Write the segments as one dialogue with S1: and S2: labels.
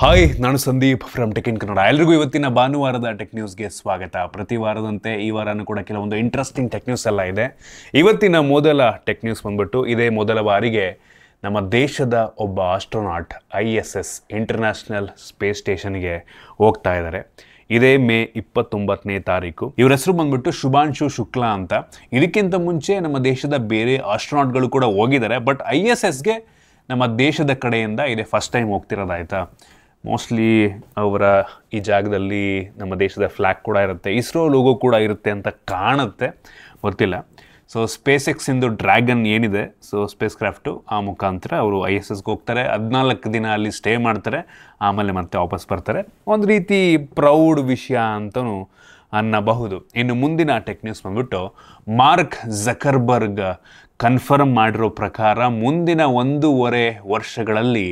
S1: Hi, ನಾನು Sandeep from tech in Kannada. ಎಲ್ರಿಗೂ ಇವತ್ತಿನ ಭಾನುವಾರದ ಟೆಕ್ ನ್ಯೂಸ್ಗೆ ಸ್ವಾಗತ. ಪ್ರತಿ ವಾರದಂತೆ ಈ ವಾರನೂ ಕೂಡ ಕೆಲವೊಂದು ಇಂಟ್ರೆಸ್ಟಿಂಗ್ ಟೆಕ್ ನ್ಯೂಸ್ ಎಲ್ಲ ಇದೆ. ಇವತ್ತಿನ ಮೊದಲ ಟೆಕ್ ನ್ಯೂಸ್ ಬಂದ್ಬಿಟ್ಟು ಇದೇ ಮೊದಲ ಬಾರಿಗೆ ನಮ್ಮ ದೇಶದ ಒಬ್ಬ ಆಸ್ಟ್ರೋನಾಟ್ ISS ಇಂಟರ್ನ್ಯಾಷನಲ್ ಸ್ಪೇಸ್ ಸ್ಟೇಷನ್ಗೆ ಹೋಗ್ತಾ ಇದ್ದಾರೆ. ಇದೇ ಮೇ 29ನೇ ತಾರೀಕು. ಇವ್ರ ಹೆಸರು ಬಂದ್ಬಿಟ್ಟು ಶುಭಾಂಶು ಶುಕ್ಲಾ ಅಂತ. ಇದಕ್ಕಿಂತ ಮುಂಚೆ ನಮ್ಮ ದೇಶದ ಬೇರೆ ಆಸ್ಟ್ರೋನಾಟ್ಗಳು ಕೂಡ ಹೋಗಿದ್ದಾರೆ. ಬಟ್ ISSಗೆ ನಮ್ಮ ದೇಶದ ಕಡೆಯಿಂದ ಇದೇ ಫಸ್ಟ್ ಟೈಮ್ ಹೋಗ್ತಿರೋದಾಯ್ತಾ. ಮೋಸ್ಟ್ಲಿ ಅವರ ಈ ಜಾಗದಲ್ಲಿ ನಮ್ಮ ದೇಶದ ಫ್ಲ್ಯಾಗ್ ಕೂಡ ಇರುತ್ತೆ, ಇಸ್ರೋ ಲೋಗೋ ಕೂಡ ಇರುತ್ತೆ ಅಂತ ಕಾಣುತ್ತೆ, ಗೊತ್ತಿಲ್ಲ. ಸೊ ಸ್ಪೇಸ್ ಎಕ್ಸಿಂದು ಡ್ರ್ಯಾಗನ್ ಏನಿದೆ, ಸೊ ಸ್ಪೇಸ್ ಕ್ರಾಫ್ಟು, ಆ ಮುಖಾಂತರ ಅವರು ISSಗೆ ಹೋಗ್ತಾರೆ. 14 ದಿನ ಅಲ್ಲಿ ಸ್ಟೇ ಮಾಡ್ತಾರೆ, ಆಮೇಲೆ ಮತ್ತೆ ವಾಪಸ್ ಬರ್ತಾರೆ. ಒಂದು ರೀತಿ ಪ್ರೌಡ್ ವಿಷಯ ಅಂತಲೂ ಅನ್ನಬಹುದು. ಇನ್ನು ಮುಂದಿನ ಟೆಕ್ ನ್ಯೂಸ್ ಬಂದ್ಬಿಟ್ಟು ಮಾರ್ಕ್ ಝಕರ್ಬರ್ಗ್ ಕನ್ಫರ್ಮ್ ಮಾಡಿರೋ ಪ್ರಕಾರ ಮುಂದಿನ 1.5 ವರ್ಷಗಳಲ್ಲಿ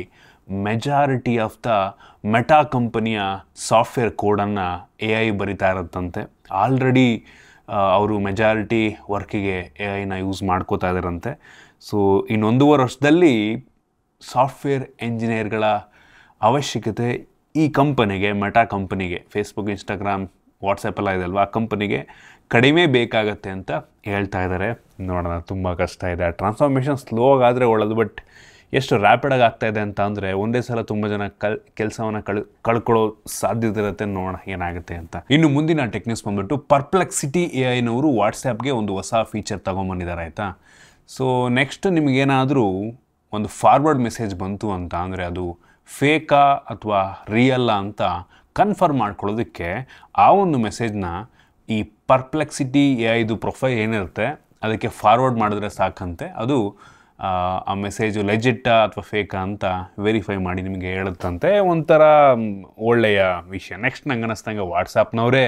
S1: ಮೆಜಾರಿಟಿ ಆಫ್ ದ ಮೆಟಾ ಕಂಪನಿಯ ಸಾಫ್ಟ್ವೇರ್ ಕೋಡನ್ನು AI ಬರಿತಾ ಇರುತ್ತಂತೆ. ಆಲ್ರೆಡಿ ಅವರು ಮೆಜಾರಿಟಿ ವರ್ಕಿಗೆ AIನ ಯೂಸ್ ಮಾಡ್ಕೋತಾ ಇದ್ದಾರಂತೆ. ಸೊ ಇನ್ನು 1.5 ವರ್ಷದಲ್ಲಿ ಸಾಫ್ಟ್ವೇರ್ ಎಂಜಿನಿಯರ್ಗಳ ಅವಶ್ಯಕತೆ ಈ ಕಂಪನಿಗೆ, ಮೆಟಾ ಕಂಪನಿಗೆ, ಫೇಸ್ಬುಕ್, ಇನ್ಸ್ಟಾಗ್ರಾಮ್, ವಾಟ್ಸಪ್ ಎಲ್ಲ ಇದೆ ಅಲ್ವಾ, ಆ ಕಂಪನಿಗೆ ಕಡಿಮೆ ಬೇಕಾಗತ್ತೆ ಅಂತ ಹೇಳ್ತಾ ಇದ್ದಾರೆ. ನೋಡೋಣ, ತುಂಬ ಕಷ್ಟ ಇದೆ. ಟ್ರಾನ್ಸ್ಫಾರ್ಮೇಷನ್ ಸ್ಲೋ ಆಗಾದರೆ ಒಳ್ಳೆಯದು, ಬಟ್ ಎಷ್ಟು ರ್ಯಾಪಿಡಾಗಿ ಆಗ್ತಾಯಿದೆ ಅಂತ ಅಂದರೆ ಒಂದೇ ಸಲ ತುಂಬ ಜನ ಕೆಲಸವನ್ನು ಕಳ್ಕೊಳ್ಳೋ ಸಾಧ್ಯತೆ ಇರುತ್ತೆ. ನೋಡೋಣ ಏನಾಗುತ್ತೆ ಅಂತ. ಇನ್ನು ಮುಂದಿನ ಟೆಕ್ ನ್ಯೂಸ್ ಬಂದ್ಬಿಟ್ಟು ಪರ್ಪ್ಲೆಕ್ಸಿಟಿ AIನವರು ವಾಟ್ಸ್ಯಾಪ್ಗೆ ಒಂದು ಹೊಸ ಫೀಚರ್ ತೊಗೊಂಬಂದಿದ್ದಾರೆ ಆಯಿತಾ. ಸೊ ನೆಕ್ಸ್ಟ್ ನಿಮಗೇನಾದರೂ ಒಂದು ಫಾರ್ವರ್ಡ್ ಮೆಸೇಜ್ ಬಂತು ಅಂತ ಅಂದರೆ ಅದು ಫೇಕಾ ಅಥವಾ ರಿಯಲ್ಲ ಅಂತ ಕನ್ಫರ್ಮ್ ಮಾಡ್ಕೊಳ್ಳೋದಕ್ಕೆ ಆ ಒಂದು ಮೆಸೇಜ್ನ ಈ ಪರ್ಪ್ಲೆಕ್ಸಿಟಿ AIದು ಪ್ರೊಫೈಲ್ ಏನಿರುತ್ತೆ ಅದಕ್ಕೆ ಫಾರ್ವರ್ಡ್ ಮಾಡಿದ್ರೆ ಸಾಕಂತೆ. ಅದು ಆ ಮೆಸೇಜು ಲೆಜಿಟ್ಟಾ ಅಥವಾ ಫೇಕಾ ಅಂತ ವೆರಿಫೈ ಮಾಡಿ ನಿಮಗೆ ಹೇಳುತ್ತಂತೆ. ಒಂಥರ ಒಳ್ಳೆಯ ವಿಷಯ. ನೆಕ್ಸ್ಟ್ ನಂಗೆ ಅನ್ನಿಸ್ದಂಗೆ ವಾಟ್ಸಾಪ್ನವರೇ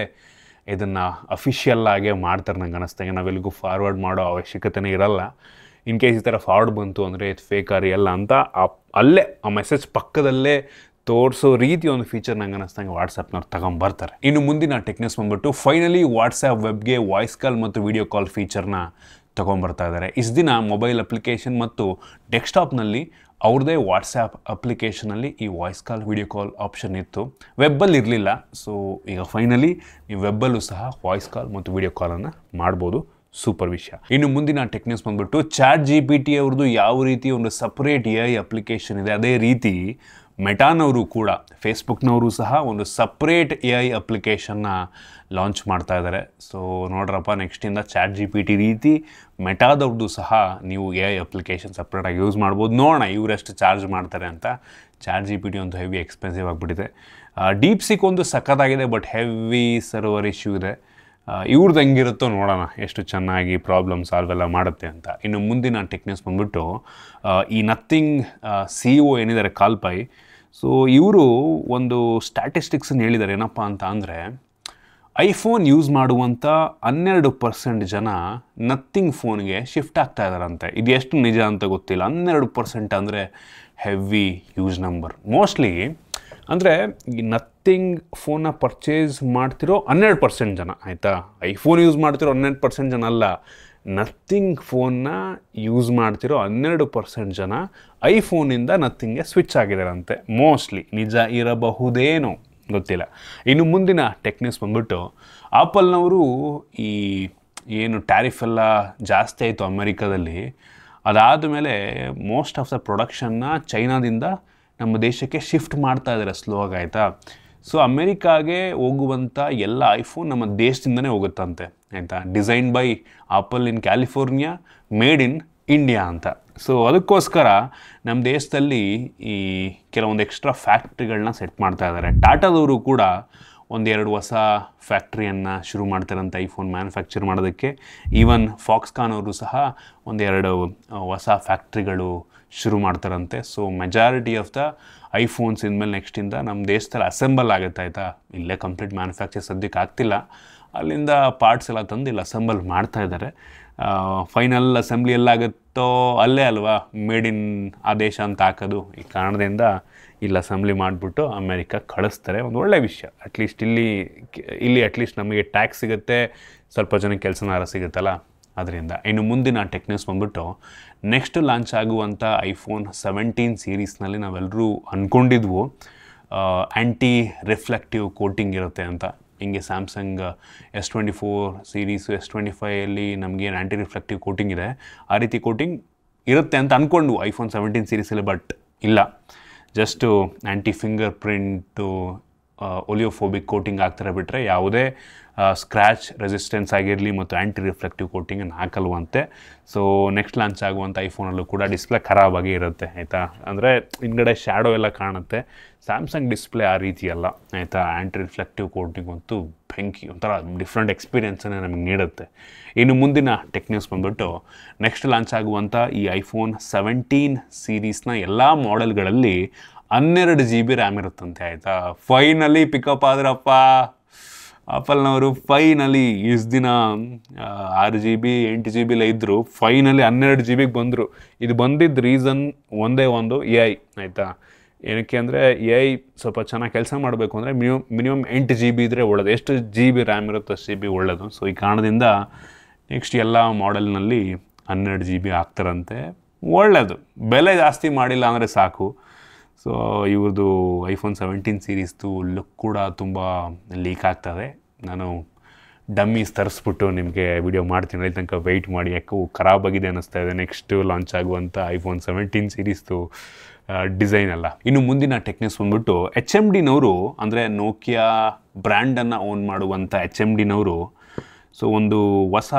S1: ಇದನ್ನು ಅಫಿಷಿಯಲ್ ಆಗೇ ಮಾಡ್ತಾರೆ. ನಂಗೆ ಅನ್ನಿಸ್ದಂಗೆ ನಾವೆಲ್ಲಿಗೂ ಫಾರ್ವರ್ಡ್ ಮಾಡೋ ಅವಶ್ಯಕತೆನೇ ಇರಲ್ಲ. ಇನ್ ಕೇಸ್ ಈ ಥರ ಫಾರ್ವರ್ಡ್ ಬಂತು ಅಂದರೆ ಇದು ಫೇಕಾ ರಿಯಲ್ಲ ಅಂತ ಅಲ್ಲೇ ಆ ಮೆಸೇಜ್ ಪಕ್ಕದಲ್ಲೇ ತೋರಿಸೋ ರೀತಿ ಒಂದು ಫೀಚರ್ ನಂಗೆ ಅನ್ನಿಸ್ದಂಗೆ ವಾಟ್ಸಪ್ನವ್ರು ತಗೊಂಬರ್ತಾರೆ. ಇನ್ನು ಮುಂದಿನ ಟೆಕ್ ನ್ಯೂಸ್ ಬಂದ್ಬಿಟ್ಟು ಫೈನಲಿ ವಾಟ್ಸಪ್ ವೆಬ್ಗೆ ವಾಯ್ಸ್ ಕಾಲ್ ಮತ್ತು ವಿಡಿಯೋ ಕಾಲ್ ಫೀಚರ್ನ ತೊಗೊಂಬರ್ತಾ ಇದ್ದಾರೆ. ಇಷ್ಟು ದಿನ ಮೊಬೈಲ್ ಅಪ್ಲಿಕೇಶನ್ ಮತ್ತು ಡೆಸ್ಕ್ಟಾಪ್ನಲ್ಲಿ ಅವ್ರದ್ದೇ ವಾಟ್ಸಪ್ ಅಪ್ಲಿಕೇಶನಲ್ಲಿ ಈ voice call, video call option ಇತ್ತು, ವೆಬ್ಬಲ್ಲಿ ಇರಲಿಲ್ಲ. ಸೊ ಈಗ ಫೈನಲಿ ನೀವು ವೆಬ್ಬಲ್ಲೂ ಸಹ ವಾಯ್ಸ್ ಕಾಲ್ ಮತ್ತು ವಿಡಿಯೋ ಕಾಲನ್ನು ಮಾಡ್ಬೋದು. ಸೂಪರ್ ವಿಷಯ. ಇನ್ನು ಮುಂದಿನ ಟೆಕ್ ನ್ಯೂಸ್ ಬಂದ್ಬಿಟ್ಟು ChatGPT ಅವ್ರದ್ದು ಯಾವ ರೀತಿ ಒಂದು ಸಪ್ರೇಟ್ AI ಅಪ್ಲಿಕೇಶನ್ ಇದೆ, ಅದೇ ರೀತಿ ಮೆಟಾನವರು ಕೂಡ, ಫೇಸ್ಬುಕ್ನವರು ಸಹ ಒಂದು ಸಪ್ರೇಟ್ AI ಅಪ್ಲಿಕೇಶನ್ನ ಲಾಂಚ್ ಮಾಡ್ತಾ ಇದ್ದಾರೆ. ಸೊ ನೋಡ್ರಪ್ಪ, ನೆಕ್ಸ್ಟಿಂದ ChatGPT ರೀತಿ ಮೆಟಾದವ್ರದ್ದು ಸಹ ನೀವು AI ಅಪ್ಲಿಕೇಶನ್ ಸಪ್ರೇಟಾಗಿ ಯೂಸ್ ಮಾಡ್ಬೋದು. ನೋಡೋಣ ಇವರೆಷ್ಟು ಚಾರ್ಜ್ ಮಾಡ್ತಾರೆ ಅಂತ. ChatGPT ಒಂದು ಹೆವಿ ಎಕ್ಸ್ಪೆನ್ಸಿವ್ ಆಗಿಬಿಟ್ಟಿದೆ. ಡೀಪ್ಸಿಕ್ ಒಂದು ಸಖತ್ತಾಗಿದೆ, ಬಟ್ ಹೆವಿ ಸರ್ವರ್ ಇಶ್ಯೂ ಇದೆ. ಇವ್ರದ್ದು ಹೆಂಗಿರುತ್ತೋ ನೋಡೋಣ, ಎಷ್ಟು ಚೆನ್ನಾಗಿ ಪ್ರಾಬ್ಲಮ್ ಸಾಲ್ವ್ ಎಲ್ಲ ಮಾಡುತ್ತೆ ಅಂತ. ಇನ್ನು ಮುಂದಿನ ಟೆಕ್ ನ್ಯೂಸ್ ಬಂದ್ಬಿಟ್ಟು ಈ ನಥಿಂಗ್ CEO ಏನಿದ್ದಾರೆ ಕಾಲ್ಪೈ, ಸೊ ಇವರು ಒಂದು ಸ್ಟ್ಯಾಟಿಸ್ಟಿಕ್ಸನ್ನು ಹೇಳಿದ್ದಾರೆ. ಏನಪ್ಪ ಅಂತ ಅಂದರೆ ಐಫೋನ್ ಯೂಸ್ ಮಾಡುವಂಥ 12% ಜನ ನಥಿಂಗ್ ಫೋನ್ಗೆ ಶಿಫ್ಟ್ ಆಗ್ತಾ ಇದ್ದಾರಂತೆ. ಇದು ಎಷ್ಟು ನಿಜ ಅಂತ ಗೊತ್ತಿಲ್ಲ. 12% ಅಂದರೆ ಹೆವಿ ಹ್ಯೂಜ್ ನಂಬರ್. ಮೋಸ್ಟ್ಲಿ ಅಂದರೆ ಈ ನಥಿಂಗ್ ಫೋನ್ನ ಪರ್ಚೇಸ್ ಮಾಡ್ತಿರೋ 12% ಜನ ಆಯಿತಾ, ಐಫೋನ್ ಯೂಸ್ ಮಾಡ್ತಿರೋ 12% ಜನ ಅಲ್ಲ, ನಥಿಂಗ್ ಫೋನ್ನ ಯೂಸ್ ಮಾಡ್ತಿರೋ 12% ಜನ ಐಫೋನಿಂದ ನಥಿಂಗ್ಗೆ ಸ್ವಿಚ್ ಆಗಿದ್ದಾರಂತೆ. ಮೋಸ್ಟ್ಲಿ ನಿಜ ಇರಬಹುದೇನೋ, ಗೊತ್ತಿಲ್ಲ. ಇನ್ನು ಮುಂದಿನ ಟೆಕ್ ನ್ಯೂಸ್ ಬಂದ್ಬಿಟ್ಟು ಆಪಲ್ನವರು ಈ ಏನು ಟ್ಯಾರಿಫ್ ಎಲ್ಲ ಜಾಸ್ತಿ ಆಯಿತು ಅಮೆರಿಕಾದಲ್ಲಿ, ಅದಾದ ಮೇಲೆ ಮೋಸ್ಟ್ ಆಫ್ ದ ಪ್ರೊಡಕ್ಷನ್ನ ಚೈನಾದಿಂದ ನಮ್ಮ ದೇಶಕ್ಕೆ ಶಿಫ್ಟ್ ಮಾಡ್ತಾ ಇದ್ದಾರೆ ಸ್ಲೋ ಆಗಿ ಆಯಿತಾ. ಸೊ ಅಮೆರಿಕಾಗೆ ಹೋಗುವಂಥ ಎಲ್ಲ ಐಫೋನ್ ನಮ್ಮ ದೇಶದಿಂದನೇ ಹೋಗುತ್ತಂತೆ ಆಯಿತಾ. Design by apple in California, made in India ಅಂತ. ಸೊ ಅದಕ್ಕೋಸ್ಕರ ನಮ್ಮ ದೇಶದಲ್ಲಿ ಈ ಕೆಲವೊಂದು ಎಕ್ಸ್ಟ್ರಾ ಫ್ಯಾಕ್ಟ್ರಿಗಳನ್ನ ಸೆಟ್ ಮಾಡ್ತಾ ಇದ್ದಾರೆ. ಟಾಟಾದವರು ಕೂಡ 1-2 ಹೊಸ ಫ್ಯಾಕ್ಟ್ರಿಯನ್ನು ಶುರು ಮಾಡ್ತಾರಂತೆ ಐಫೋನ್ ಮ್ಯಾನುಫ್ಯಾಕ್ಚರ್ ಮಾಡೋದಕ್ಕೆ. ಈವನ್ ಫಾಕ್ಸ್ಕಾನ್ ಅವರು ಸಹ 1-2 ಹೊಸ ಫ್ಯಾಕ್ಟ್ರಿಗಳು ಶುರು ಮಾಡ್ತಾರಂತೆ. So majority of the iPhones ಇನ್ಮೇಲೆ ನೆಕ್ಸ್ಟಿಂದ ನಮ್ಮ ದೇಶದಲ್ಲಿ ಅಸೆಂಬಲ್ ಆಗುತ್ತೆ ಆಯಿತಾ. ಇಲ್ಲೇ ಕಂಪ್ಲೀಟ್ ಮ್ಯಾನುಫ್ಯಾಕ್ಚರ್ ಸದ್ಯಕ್ಕೆ ಆಗ್ತಿಲ್ಲ, ಅಲ್ಲಿಂದ ಪಾರ್ಟ್ಸ್ ಎಲ್ಲ ತಂದು ಇಲ್ಲಿ ಅಸೆಂಬಲ್ ಮಾಡ್ತಾ ಇದ್ದಾರೆ. ಫೈನಲ್ ಅಸೆಂಬ್ಲಿ ಎಲ್ಲಾಗುತ್ತೋ ಅಲ್ಲೇ ಅಲ್ವಾ ಮೇಡ್ ಇನ್ ಆ ದೇಶ ಅಂತ ಹಾಕೋದು. ಈ ಕಾರಣದಿಂದ ಇಲ್ಲಿ ಅಸೆಂಬ್ಲಿ ಮಾಡಿಬಿಟ್ಟು ಅಮೇರಿಕಾ ಕಳಿಸ್ತಾರೆ. ಒಂದು ಒಳ್ಳೆ ವಿಷಯ. ಅಟ್ಲೀಸ್ಟ್ ಇಲ್ಲಿ ಅಟ್ಲೀಸ್ಟ್ ನಮಗೆ ಟ್ಯಾಕ್ಸ್ ಸಿಗುತ್ತೆ, ಸ್ವಲ್ಪ ಜನಕ್ಕೆ ಕೆಲಸನಾರ ಸಿಗುತ್ತಲ್ಲ, ಅದರಿಂದ. ಇನ್ನು ಮುಂದಿನ ಟೆಕ್ ನ್ಯೂಸ್ ಬಂದ್ಬಿಟ್ಟು ನೆಕ್ಸ್ಟ್ ಲಾಂಚ್ ಆಗುವಂಥ ಐಫೋನ್ 17 ಸೀರೀಸ್ನಲ್ಲಿ ನಾವೆಲ್ಲರೂ ಅಂದ್ಕೊಂಡಿದ್ವು ಆ್ಯಂಟಿ ರಿಫ್ಲೆಕ್ಟಿವ್ ಕೋಟಿಂಗ್ ಇರುತ್ತೆ ಅಂತ. ಹಿಂಗೆ ಸ್ಯಾಮ್ಸಂಗ್ S24 ಸೀರೀಸು S25 ನಮಗೇನು ಆ್ಯಂಟಿ ರಿಫ್ಲೆಕ್ಟಿವ್ ಕೋಟಿಂಗ್ ಇದೆ, ಆ ರೀತಿ ಕೋಟಿಂಗ್ ಇರುತ್ತೆ ಅಂತ ಅಂದ್ಕೊಂಡು iPhone 17 ಸೀರೀಸಲ್ಲಿ, ಬಟ್ ಇಲ್ಲ. ಜಸ್ಟು ಆ್ಯಂಟಿ ಫಿಂಗರ್ ಪ್ರಿಂಟು ಒಲಿಯೋಫೋಬಿಕ್ ಕೋಟಿಂಗ್ ಆಗ್ತಾರೆ ಬಿಟ್ಟರೆ ಯಾವುದೇ ಸ್ಕ್ರ್ಯಾಚ್ ರೆಸಿಸ್ಟೆನ್ಸ್ ಆಗಿರಲಿ ಮತ್ತು ಆ್ಯಂಟಿ ರಿಫ್ಲೆಕ್ಟಿವ್ ಕೋಟಿಂಗನ್ನು ಹಾಕಲ್ವಂತೆ. ಸೊ ನೆಕ್ಸ್ಟ್ ಲಾಂಚ್ ಆಗುವಂಥ ಐಫೋನಲ್ಲೂ ಕೂಡ ಡಿಸ್ಪ್ಲೇ ಖರಾಬಾಗಿ ಇರುತ್ತೆ ಆಯಿತಾ. ಅಂದರೆ ಹಿಂದ್ಗಡೆ ಶ್ಯಾಡೋ ಎಲ್ಲ ಕಾಣುತ್ತೆ. ಸ್ಯಾಮ್ಸಂಗ್ ಡಿಸ್ಪ್ಲೇ ಆ ರೀತಿ ಅಲ್ಲ ಆಯಿತಾ. ಆ್ಯಂಟಿ ರಿಫ್ಲೆಕ್ಟಿವ್ ಕೋಟಿಂಗ್ ಅಂತೂ ಬೆಂಕಿ, ಒಂಥರ ಡಿಫ್ರೆಂಟ್ ಎಕ್ಸ್ಪೀರಿಯೆನ್ಸನ್ನೇ ನಮಗೆ ನೀಡುತ್ತೆ. ಇನ್ನು ಮುಂದಿನ ಟೆಕ್ ನ್ಯೂಸ್ ಬಂದುಬಿಟ್ಟು ನೆಕ್ಸ್ಟ್ ಲಾಂಚ್ ಆಗುವಂಥ ಈ iPhone 17 ಸೀರೀಸ್ನ ಎಲ್ಲ ಮಾಡೆಲ್ಗಳಲ್ಲಿ 12 GB ರ್ಯಾಮ್ ಇರುತ್ತಂತೆ ಆಯಿತಾ. ಫೈನಲಿ ಪಿಕಪ್ ಆದ್ರಪ್ಪ ಆಪಲ್ನವರು. ಫೈನಲಿ ಇಷ್ಟು ದಿನ 6 GB 8 GB ಇದ್ದರು, ಫೈನಲಿ 12 GB ಬಂದರು. ಇದು ಬಂದಿದ್ದ ರೀಸನ್ ಒಂದೇ ಒಂದು, AI ಆಯಿತಾ. ಏನಕ್ಕೆ ಅಂದರೆ AI ಸ್ವಲ್ಪ ಚೆನ್ನಾಗಿ ಕೆಲಸ ಮಾಡಬೇಕು ಅಂದರೆ ಮಿನಿಮಮ್ 8 GB ಇದ್ದರೆ ಒಳ್ಳೆಯದು. ಎಷ್ಟು GB ರ್ಯಾಮ್ ಇರುತ್ತೋ ಅಷ್ಟು GB ಒಳ್ಳೆಯದು. ಸೊ ಈ ಕಾರಣದಿಂದ ನೆಕ್ಸ್ಟ್ ಎಲ್ಲ ಮಾಡೆಲ್ನಲ್ಲಿ 12 GB ಆಗ್ತಾರಂತೆ. ಒಳ್ಳೆಯದು, ಬೆಲೆ ಜಾಸ್ತಿ ಮಾಡಿಲ್ಲ ಅಂದರೆ ಸಾಕು. ಸೊ ಇವ್ರದ್ದು iPhone 17 ಸೀರೀಸ್ದು ಲುಕ್ ಕೂಡ ತುಂಬ ಲೀಕ್ ಆಗ್ತದೆ. ನಾನು ಡಮ್ಮೀಸ್ ತರಿಸ್ಬಿಟ್ಟು ನಿಮಗೆ ವಿಡಿಯೋ ಮಾಡ್ತೀನಿ, ಅಲ್ಲಿ ತನಕ ವೆಯ್ಟ್ ಮಾಡಿ. ಯಾಕೋ ಖರಾಬಾಗಿದೆ ಅನ್ನಿಸ್ತಾ ಇದೆ ನೆಕ್ಸ್ಟ್ ಲಾಂಚ್ ಆಗುವಂಥ iPhone 17 ಸೀರೀಸ್ದು ಡಿಸೈನ್ ಎಲ್ಲ. ಇನ್ನು ಮುಂದಿನ ಟೆಕ್ ನ್ಯೂಸ್ ಬಂದ್ಬಿಟ್ಟು HMDನವರು, ಅಂದರೆ ನೋಕಿಯಾ ಬ್ರ್ಯಾಂಡನ್ನು ಓನ್ ಮಾಡುವಂಥ HMDನವರು ಸೊ ಒಂದು ಹೊಸ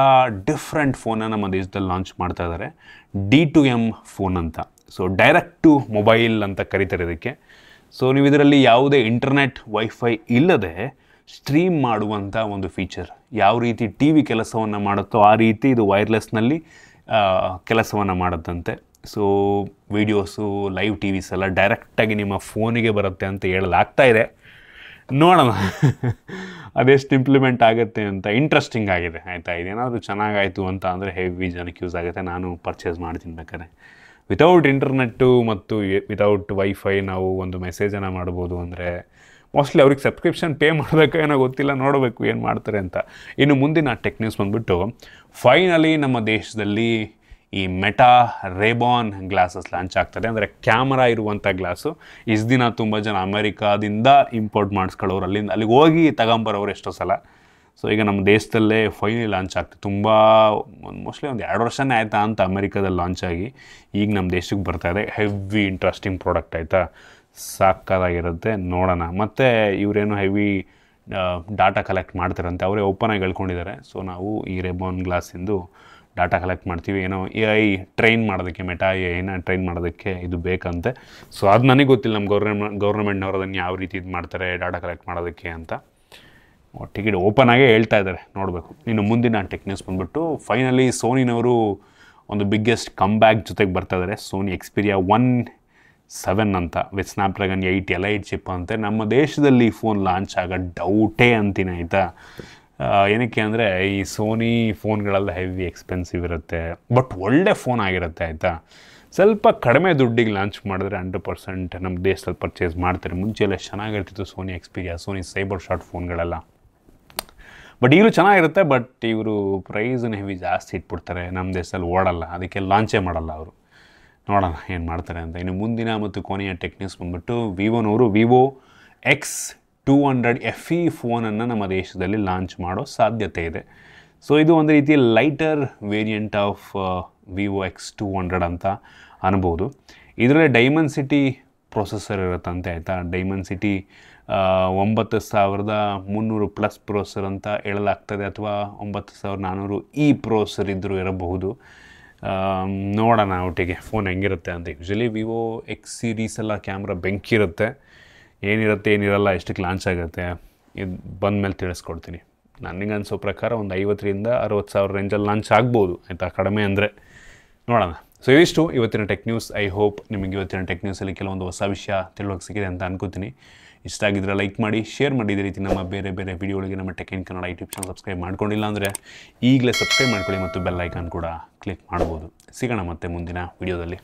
S1: ಡಿಫ್ರೆಂಟ್ ಫೋನನ್ನು ನಮ್ಮ ದೇಶದಲ್ಲಿ ಲಾಂಚ್ ಮಾಡ್ತಾ ಇದ್ದಾರೆ. D2M ಫೋನ್ ಅಂತ. ಸೊ ಡೈರೆಕ್ಟ್ ಟು ಮೊಬೈಲ್ ಅಂತ ಕರೀತಾರೆ ಇದಕ್ಕೆ. ಸೊ ನೀವು ಇದರಲ್ಲಿ ಯಾವುದೇ ಇಂಟರ್ನೆಟ್ ವೈಫೈ ಇಲ್ಲದೆ ಸ್ಟ್ರೀಮ್ ಮಾಡುವಂಥ ಒಂದು ಫೀಚರ್. ಯಾವ ರೀತಿ TV ಕೆಲಸವನ್ನು ಮಾಡುತ್ತೋ ಆ ರೀತಿ ಇದು ವೈರ್ಲೆಸ್ನಲ್ಲಿ ಕೆಲಸವನ್ನು ಮಾಡುತ್ತಂತೆ. ಸೊ ವೀಡಿಯೋಸು, ಲೈವ್ TVs ಎಲ್ಲ ಡೈರೆಕ್ಟಾಗಿ ನಿಮ್ಮ ಫೋನಿಗೆ ಬರುತ್ತೆ ಅಂತ ಹೇಳಲಾಗ್ತಾ ಇದೆ. ನೋಡೋಣ ಅದೆಷ್ಟು ಇಂಪ್ಲಿಮೆಂಟ್ ಆಗುತ್ತೆ ಅಂತ. ಇಂಟ್ರೆಸ್ಟಿಂಗ್ ಆಗಿದೆ ಆಯಿತಾ. ಇದೇನಾದರೂ ಚೆನ್ನಾಗಾಯಿತು ಅಂತ ಅಂದರೆ ಹೆವಿ ಜನಕ್ಕೆ ಯೂಸ್ ಆಗುತ್ತೆ. ನಾನು ಪರ್ಚೇಸ್ ಮಾಡ್ತೀನಿ ಬೇಕಾದ್ರೆ. ವಿತೌಟ್ ಇಂಟರ್ನೆಟ್ಟು ಮತ್ತು ವಿತೌಟ್ ವೈಫೈ ನಾವು ಒಂದು ಮೆಸೇಜನ್ನು ಮಾಡ್ಬೋದು ಅಂದರೆ ಮೋಸ್ಟ್ಲಿ ಅವ್ರಿಗೆ ಸಬ್ಸ್ಕ್ರಿಪ್ಷನ್ ಪೇ ಮಾಡಬೇಕು ಏನೋ ಗೊತ್ತಿಲ್ಲ, ನೋಡಬೇಕು ಏನು ಮಾಡ್ತಾರೆ ಅಂತ. ಇನ್ನು ಮುಂದಿನ ಟೆಕ್ ನ್ಯೂಸ್ ಬಂದುಬಿಟ್ಟು ಫೈನಲಿ ನಮ್ಮ ದೇಶದಲ್ಲಿ ಈ ಮೆಟಾ ರೇಬಾನ್ ಗ್ಲಾಸಸ್ ಲಾಂಚ್ ಆಗ್ತದೆ. ಅಂದರೆ ಕ್ಯಾಮರಾ ಇರುವಂಥ ಗ್ಲಾಸು. ಇಷ್ಟು ದಿನ ತುಂಬ ಜನ ಅಮೇರಿಕಾದಿಂದ ಇಂಪೋರ್ಟ್ ಮಾಡಿಸ್ಕೊಳ್ಳೋರು, ಅಲ್ಲಿಗೆ ಹೋಗಿ ತಗೊಂಬರೋರು ಎಷ್ಟೋ ಸಲ. ಸೊ ಈಗ ನಮ್ಮ ದೇಶದಲ್ಲೇ ಫೈನಲಿ ಲಾಂಚ್ ಆಗ್ತದೆ. ತುಂಬ ಮೋಸ್ಟ್ಲಿ ಒಂದು 2 ವರ್ಷನೇ ಆಯಿತಾ ಅಂತ ಅಮೇರಿಕಾದಲ್ಲಿ ಲಾಂಚ್ ಆಗಿ ಈಗ ನಮ್ಮ ದೇಶಕ್ಕೆ ಬರ್ತಾಯಿದೆ. ಹೆವಿ ಇಂಟ್ರೆಸ್ಟಿಂಗ್ ಪ್ರಾಡಕ್ಟ್ ಆಯಿತಾ, ಸಾಕಾಗಿರುತ್ತೆ. ನೋಡೋಣ. ಮತ್ತು ಇವರೇನು ಹೆವಿ ಡಾಟಾ ಕಲೆಕ್ಟ್ ಮಾಡ್ತಾರಂತೆ, ಅವರೇ ಓಪನ್ ಆಗಿ ಹೇಳ್ಕೊಂಡಿದ್ದಾರೆ. ಸೊ ನಾವು ಈ ರೇಬಾನ್ ಗ್ಲಾಸಿಂದು ಡಾಟಾ ಕಲೆಕ್ಟ್ ಮಾಡ್ತೀವಿ, ಏನೋ AI ಟ್ರೈನ್ ಮಾಡೋದಕ್ಕೆ, ಮೆಟಾ AIನ ಟ್ರೈನ್ ಮಾಡೋದಕ್ಕೆ ಇದು ಬೇಕಂತೆ. ಸೊ ಅದು ನನಗೆ ಗೊತ್ತಿಲ್ಲ ನಮ್ಮ ಗೌರ್ಮೆಂಟ್ನವ್ರು ಅದನ್ನು ಯಾವ ರೀತಿ ಇದು ಮಾಡ್ತಾರೆ ಡಾಟಾ ಕಲೆಕ್ಟ್ ಮಾಡೋದಕ್ಕೆ ಅಂತ. ಟಿಕೆಟ್ ಓಪನ್ ಆಗೇ ಹೇಳ್ತಾ ಇದ್ದಾರೆ, ನೋಡಬೇಕು. ಇನ್ನು ಮುಂದಿನ ಟೆಕ್ ನ್ಯೂಸ್ ಬಂದುಬಿಟ್ಟು ಫೈನಲಿ ಸೋನಿನವರು ಒಂದು ಬಿಗ್ಗೆಸ್ಟ್ ಕಮ್ಬ್ಯಾಕ್ ಜೊತೆಗೆ ಬರ್ತಾ ಇದ್ದಾರೆ. ಸೋನಿ Xperia 1.7 ಅಂತ ವಿತ್ ಸ್ನ್ಯಾಪ್ಡ್ರ್ಯಾಗನ್ 8 Elite ಚಿಪ್ ಅಂತೆ. ನಮ್ಮ ದೇಶದಲ್ಲಿ ಈ ಫೋನ್ ಲಾಂಚ್ ಆಗೋ ಡೌಟೇ ಅಂತೀನಿ ಆಯಿತಾ. ಏನಕ್ಕೆ ಅಂದರೆ ಈ ಸೋನಿ ಫೋನ್ಗಳೆಲ್ಲ ಹೆವಿ ಎಕ್ಸ್ಪೆನ್ಸಿವ್ ಇರುತ್ತೆ, ಬಟ್ ಒಳ್ಳೆ ಫೋನ್ ಆಗಿರುತ್ತೆ ಆಯಿತಾ. ಸ್ವಲ್ಪ ಕಡಿಮೆ ದುಡ್ಡಿಗೆ ಲಾಂಚ್ ಮಾಡಿದ್ರೆ 100% ನಮ್ಮ ದೇಶದಲ್ಲಿ ಪರ್ಚೇಸ್ ಮಾಡ್ತಾರೆ. ಮುಂಚೆ ಎಲ್ಲ ಚೆನ್ನಾಗಿರ್ತಿತ್ತು Sony Xperia, Sony cyber shot ಫೋನ್ಗಳೆಲ್ಲ. ಬಟ್ ಈಗಲೂ ಚೆನ್ನಾಗಿರುತ್ತೆ, ಬಟ್ ಇವರು ಪ್ರೈಸನ್ನು ಹೆವಿ ಜಾಸ್ತಿ ಇಟ್ಬಿಡ್ತಾರೆ. ನಮ್ಮ ದೇಶದಲ್ಲಿ ಓಡಲ್ಲ, ಅದಕ್ಕೆ ಲಾಂಚೇ ಮಾಡಲ್ಲ ಅವರು. ನೋಡೋಣ ಏನು ಮಾಡ್ತಾರೆ ಅಂತ. ಇನ್ನು ಮುಂದಿನ ಮತ್ತು ಕೊನೆಯ ಟೆಕ್ ನ್ಯೂಸ್ ಬಂದುಬಿಟ್ಟು ವಿವೋನವರು Vivo X200 FE ಫೋನನ್ನು ನಮ್ಮ ದೇಶದಲ್ಲಿ ಲಾಂಚ್ ಮಾಡೋ ಸಾಧ್ಯತೆ ಇದೆ. ಸೊ ಇದು ಒಂದು ರೀತಿಯ lighter variant of Vivo X200 ಅಂತ ಅನ್ಬೋದು. ಇದರಲ್ಲಿ ಡೈಮೆನ್ಸಿಟಿ ಪ್ರೊಸೆಸರ್ ಇರುತ್ತಂತೆ ಆಯಿತಾ. ಡೈಮೆನ್ಸಿಟಿ 9300+ ಪ್ರೊಸೆಸರ್ ಅಂತ ಹೇಳಲಾಗ್ತದೆ, ಅಥವಾ 9400E ಪ್ರೊಸೆಸರ್ ಇದ್ದರೂ ಇರಬಹುದು. ನೋಡೋಣ ಒಟ್ಟಿಗೆ ಫೋನ್ ಹೆಂಗಿರುತ್ತೆ ಅಂತ. ಯೂಶ್ವಲಿ Vivo X ಸೀರೀಸ್ ಎಲ್ಲ ಕ್ಯಾಮ್ರಾ ಬೆಂಕಿ ಇರುತ್ತೆ. ಏನಿರುತ್ತೆ ಏನಿರಲ್ಲ, ಎಷ್ಟಕ್ಕೆ ಲಾಂಚ್ ಆಗುತ್ತೆ ಇದು ಬಂದಮೇಲೆ ತಿಳಿಸ್ಕೊಡ್ತೀನಿ. ನನಗೆ ಅನಿಸೋ ಪ್ರಕಾರ ಒಂದು 50,000 to 60,000 ರೇಂಜಲ್ಲಿ ಲಾಂಚ್ ಆಗ್ಬೋದು ಆಯಿತಾ, ಕಡಿಮೆ ಅಂದರೆ. ನೋಡೋಣ. ಸೊ ಇದಿಷ್ಟು ಇವತ್ತಿನ ಟೆಕ್ ನ್ಯೂಸ್. ಐ ಹೋಪ್ ನಿಮಗೆ ಇವತ್ತಿನ ಟೆಕ್ ನ್ಯೂಸಲ್ಲಿ ಕೆಲವೊಂದು ಹೊಸ ವಿಷಯ ತಿಳುವಳಿಕೆ ಸಿಗಿದೆ ಅಂತ ಅನ್ಕೋತೀನಿ. ಇಷ್ಟ ಆಗಿದ್ರೆ ಲೈಕ್ ಮಾಡಿ, ಶೇರ್ ಮಾಡಿ. ಇದೇ ರೀತಿ ನಮ್ಮ ಬೇರೆ ಬೇರೆ ವಿಡಿಯೋಗಳಿಗೆ ನಮ್ಮ tech in Kannada YouTube channel subscribe ಮಾಡ್ಕೊಂಡಿಲ್ಲ ಅಂದರೆ ಈಗಲೇ ಸಬ್ಸ್ಕ್ರೈಬ್ ಮಾಡ್ಕೊಳ್ಳಿ ಮತ್ತು ಬೆಲ್ ಐಕಾನ್ ಕೂಡ ಕ್ಲಿಕ್ ಮಾಡ್ಬೋದು. ಸಿಗೋಣ ಮತ್ತೆ ಮುಂದಿನ ವಿಡಿಯೋದಲ್ಲಿ.